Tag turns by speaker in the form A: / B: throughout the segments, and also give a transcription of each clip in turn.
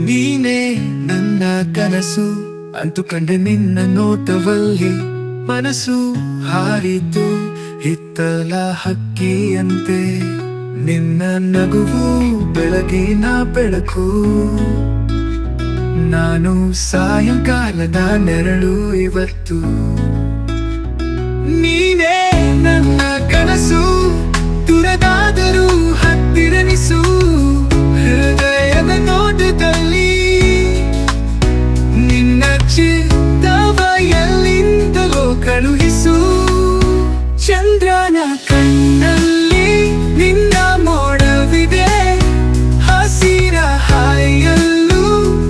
A: ನೀನೇ ನನ್ನ ಕನಸು ಅಂತುಕೊಂಡೆ ನಿನ್ನ ನೋಟವಲ್ಲಿ ಮನಸ್ಸು ಹಾರಿತು ಹಿತ್ತಲ ಹಕ್ಕಿಯಂತೆ ನಿನ್ನ ನಗುವು ಬೆಳಗಿನ ಬೆಳಕು ನಾನು ಸಾಯಂಕಾಲದ ನೆರಳು ಇವತ್ತು ನೀನೇ ನನ್ನ ಕನಸು ದೂರದಾದರೂ ಹತ್ತಿರನಿಸು ಹೃದಯದ ನೋಟದಲ್ಲಿ ನಿನ್ನ ಚಿತ್ತವ ಎಲ್ಲಿಂದಲೋ ಕಳುಹಿಸು ಚಂದ್ರನ ಕಣ್ಣಲ್ಲಿ ನಿನ್ನ ಮೋಡವಿದೆ ಹಸಿರ ಹಾಯಲ್ಲೂ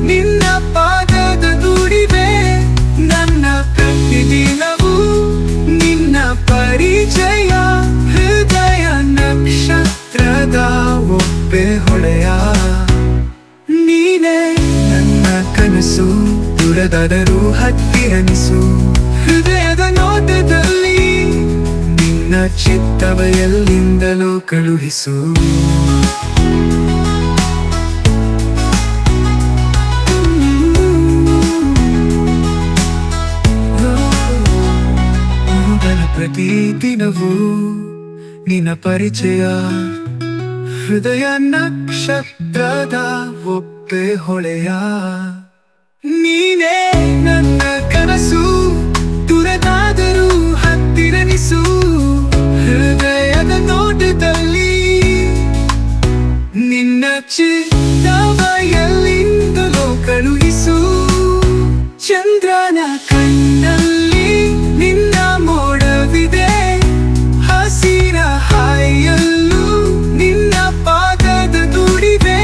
A: ನಿನ್ನ ಪಾದದ ದುಡಿವೆ ನನ್ನ ಪ್ರತಿದಿನವೂ ನಿನ್ನ ಪರಿಚಯ ಹೃದಯ ನಕ್ಷತ್ರದ ಒಪ್ಪೆ ಹೊಳೆಯ ನೀನೇ ನನ್ನ ಕನಸು ದೂರದಾದರೂ ಹತ್ತಿರನಿಸು ಹೃದಯದ ನೋಟದಲ್ಲಿ ನಿನ್ನ ಚಿತ್ತವ ಎಲ್ಲಿಂದಲೋ ಕಳುಹಿಸು ಪ್ರತಿದಿನವೂ ನಿನ್ನ ಪರಿಚಯ ಹೃದಯ ನಕ್ಷತ್ರದ ಒಪ್ಪೆ ಹೊಳೆಯ ನೀನೇ ನನ್ನ ಕನಸು ದೂರದಾದರೂ ಹತ್ತಿರನಿಸು ಹೃದಯದ ನೋಟದಲ್ಲಿ ನಿನ್ನ ಚಿತ್ತವ ಎಲ್ಲಿಂದಲೋ ಕಳುಹಿಸು ಚಂದ್ರನ ಕಣ್ಣಲ್ಲಿ ನಿನ್ನ ಮೋಡವಿದೆ ಹಸಿರ ಹಾಯಲ್ಲೂ ನಿನ್ನ ಪಾದದ ದುಡಿವೆ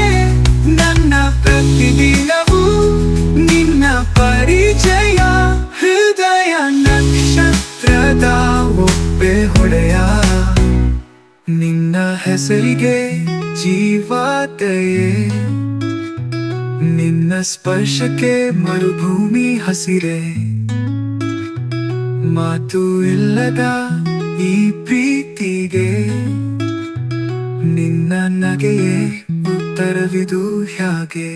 A: ನನ್ನ ಪ್ರತಿದಿನವೂ ನಿನ್ನ ಪರಿಚಯ ಹೃದಯ ನಕ್ಷತ್ರದ ಒಪ್ಪೆ ಹೊಳೆಯ ನಿನ್ನ ಹೆಸರಿಗೆ ಜೀವದಯೇ ನಿನ್ನ ಸ್ಪರ್ಶಕ್ಕೆ ಮರುಭೂಮಿ ಹಸಿರೆ ಮಾತು ಇಲ್ಲದ ಈ ಪ್ರೀತಿಗೆ ನಿನ್ನ ನಗೆಯೇ ಉತ್ತರವಿದು ಹ್ಯಾಗೆ